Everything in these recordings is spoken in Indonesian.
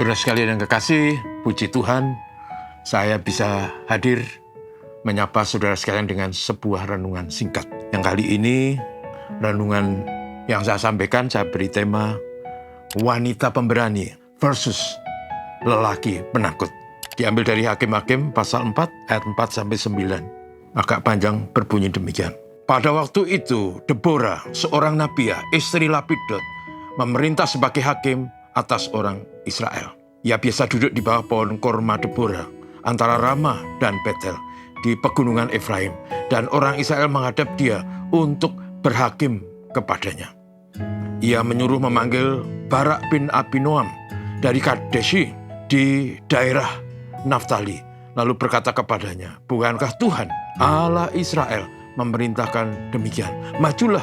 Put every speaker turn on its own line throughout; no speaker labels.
Saudara sekalian yang kekasih, puji Tuhan, saya bisa hadir menyapa saudara sekalian dengan sebuah renungan singkat. Yang kali ini, renungan yang saya sampaikan, saya beri tema wanita pemberani versus lelaki penakut. Diambil dari Hakim-Hakim pasal 4 ayat 4-9. Agak panjang, berbunyi demikian. Pada waktu itu, Deborah, seorang nabiah, istri Lapidot, memerintah sebagai hakim atas orang Israel. Ia biasa duduk di bawah pohon korma Deborah antara Ramah dan Betel di pegunungan Efraim, dan orang Israel menghadap dia untuk berhakim kepadanya. Ia menyuruh memanggil Barak bin Abinoam dari Kadeshi di daerah Naftali, lalu berkata kepadanya, "Bukankah Tuhan Allah Israel memerintahkan demikian? Majulah,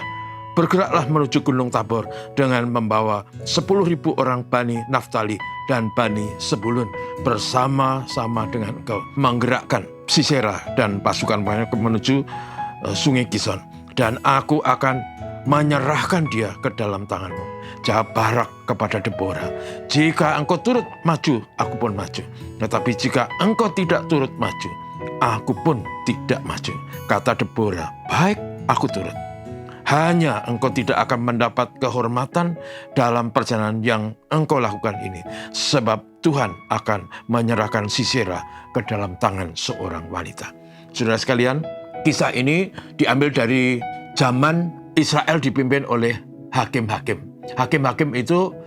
bergeraklah menuju Gunung Tabor dengan membawa 10.000 orang Bani Naftali dan Bani Sebulun bersama-sama dengan engkau, menggerakkan Sisera dan pasukan menuju sungai Kison, dan aku akan menyerahkan dia ke dalam tanganmu." Jawab Barak kepada Deborah, "Jika engkau turut maju, aku pun maju. Tetapi jika engkau tidak turut maju, aku pun tidak maju." Kata Deborah, "Baik, aku turut. Hanya engkau tidak akan mendapat kehormatan dalam perjalanan yang engkau lakukan ini, sebab Tuhan akan menyerahkan Sisera ke dalam tangan seorang wanita." Saudara sekalian, kisah ini diambil dari zaman Israel dipimpin oleh hakim-hakim. Hakim-hakim itu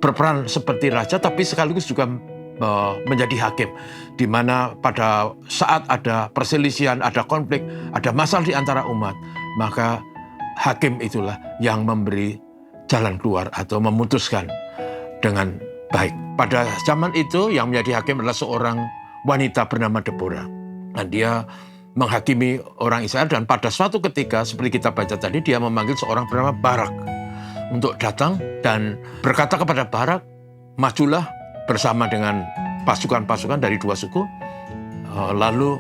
berperan seperti raja, tapi sekaligus juga menjadi hakim, di mana pada saat ada perselisihan, ada konflik, ada masalah di antara umat, maka hakim itulah yang memberi jalan keluar atau memutuskan dengan baik. Pada zaman itu yang menjadi hakim adalah seorang wanita bernama Deborah. Dan dia menghakimi orang Israel, dan pada suatu ketika seperti kita baca tadi, dia memanggil seorang bernama Barak untuk datang dan berkata kepada Barak, "Majulah bersama dengan pasukan-pasukan dari dua suku. Lalu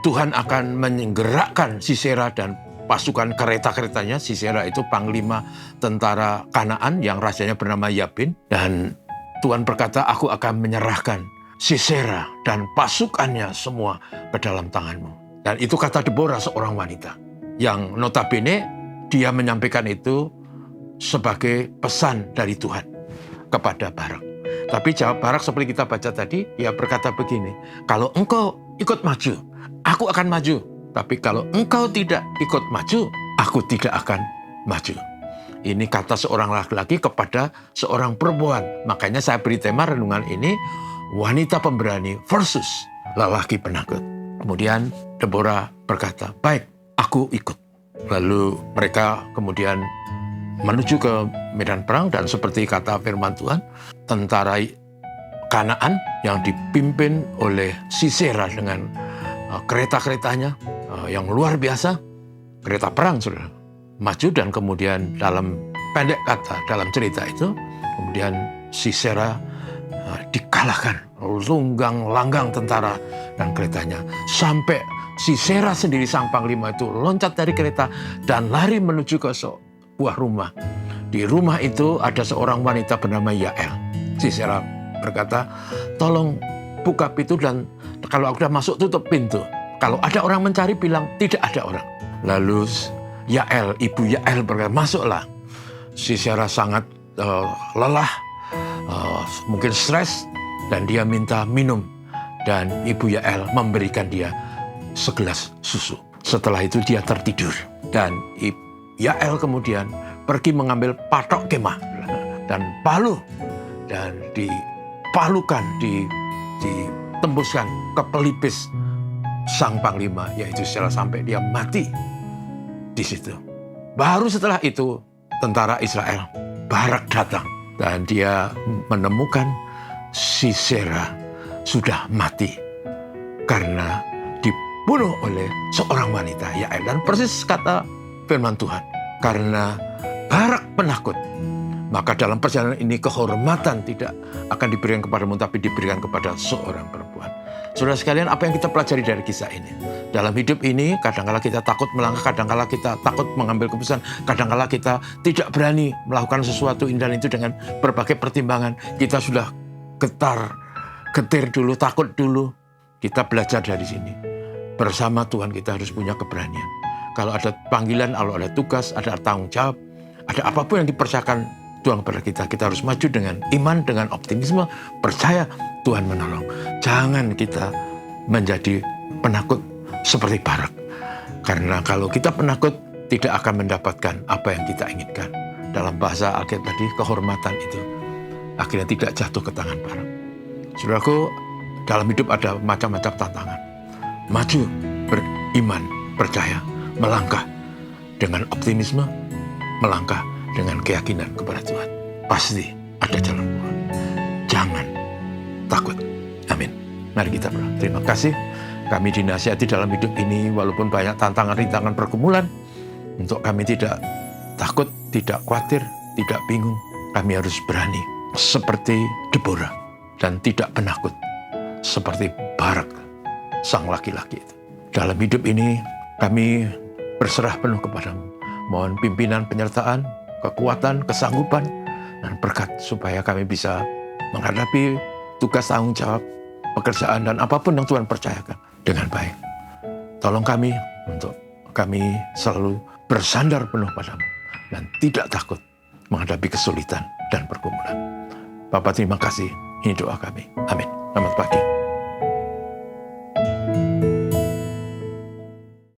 Tuhan akan menggerakkan Sisera dan pasukan kereta-keretanya." Sisera itu panglima tentara Kanaan yang rajanya bernama Yabin. Dan Tuhan berkata, "Aku akan menyerahkan Sisera dan pasukannya semua ke dalam tanganmu." Dan itu kata Deborah, seorang wanita yang notabene dia menyampaikan itu sebagai pesan dari Tuhan kepada Barak. Tapi jawab Barak seperti kita baca tadi, ia berkata begini, "Kalau engkau ikut maju, aku akan maju. Tapi kalau engkau tidak ikut maju, aku tidak akan maju." Ini kata seorang laki-laki kepada seorang perempuan. Makanya saya beri tema renungan ini, wanita pemberani versus lelaki penakut. Kemudian Deborah berkata, "Baik, aku ikut." Lalu mereka kemudian menuju ke medan perang, dan seperti kata firman Tuhan, tentara Kanaan yang dipimpin oleh Sisera dengan kereta-keretanya yang luar biasa, kereta perang, saudara, maju, dan kemudian dalam pendek kata, dalam cerita itu, kemudian Sisera dikalahkan, lunggang langgang tentara dan keretanya, sampai Sisera sendiri sang panglima itu loncat dari kereta dan lari menuju ke sebuah rumah. Di rumah itu ada seorang wanita bernama Yael. Sisera berkata, "Tolong buka pintu, dan kalau aku sudah masuk tutup pintu. Kalau ada orang mencari, bilang tidak ada orang." Lalu Yael, ibu Yael berkata, "Masuklah." Sisera sangat lelah, mungkin stres, dan dia minta minum. Dan ibu Yael memberikan dia segelas susu. Setelah itu dia tertidur. Dan Yael kemudian pergi mengambil patok kemah dan palu, dan dipalukan, ditembuskan ke pelipis sang panglima, yaitu Sisera, sampai dia mati di situ. Baru setelah itu tentara Israel, Barak, datang, dan dia menemukan Sisera sudah mati karena dibunuh oleh seorang wanita, Yael. Dan persis kata firman Tuhan, karena Barak penakut, maka dalam perjalanan ini kehormatan tidak akan diberikan kepadamu, tapi diberikan kepada seorang perempuan. Saudara sekalian, apa yang kita pelajari dari kisah ini? Dalam hidup ini, kadang-kala kita takut melangkah, kadang-kala kita takut mengambil keputusan, kadang-kala kita tidak berani melakukan sesuatu ini dan itu dengan berbagai pertimbangan. Kita sudah getar, getir dulu, takut dulu. Kita belajar dari sini. Bersama Tuhan kita harus punya keberanian. Kalau ada panggilan, kalau ada tugas, ada tanggung jawab, ada apapun yang dipercayakan Tuhan kepada kita, kita harus maju dengan iman, dengan optimisme, percaya Tuhan menolong. Jangan kita menjadi penakut seperti Barak. Karena kalau kita penakut, tidak akan mendapatkan apa yang kita inginkan. Dalam bahasa Alkitab tadi, kehormatan itu akhirnya tidak jatuh ke tangan Barak. Saudaraku, dalam hidup ada macam-macam tantangan. Maju, beriman, percaya, melangkah dengan optimisme, melangkah dengan keyakinan kepada Tuhan. Pasti ada jalan keluar. Jangan takut. Amin. Mari kita berdoa. Terima kasih. Kami dinasihati dalam hidup ini, walaupun banyak tantangan, rintangan, pergumulan, untuk kami tidak takut, tidak khawatir, tidak bingung. Kami harus berani seperti Deborah dan tidak penakut seperti Barak, sang laki-laki itu. Dalam hidup ini kami berserah penuh kepadamu. Mohon pimpinan, penyertaan, kekuatan, kesanggupan, dan berkat supaya kami bisa menghadapi tugas tanggung jawab, pekerjaan, dan apapun yang Tuhan percayakan dengan baik. Tolong kami untuk kami selalu bersandar penuh padamu dan tidak takut menghadapi kesulitan dan pergumulan. Bapa, terima kasih. Ini doa kami. Amin. Selamat pagi.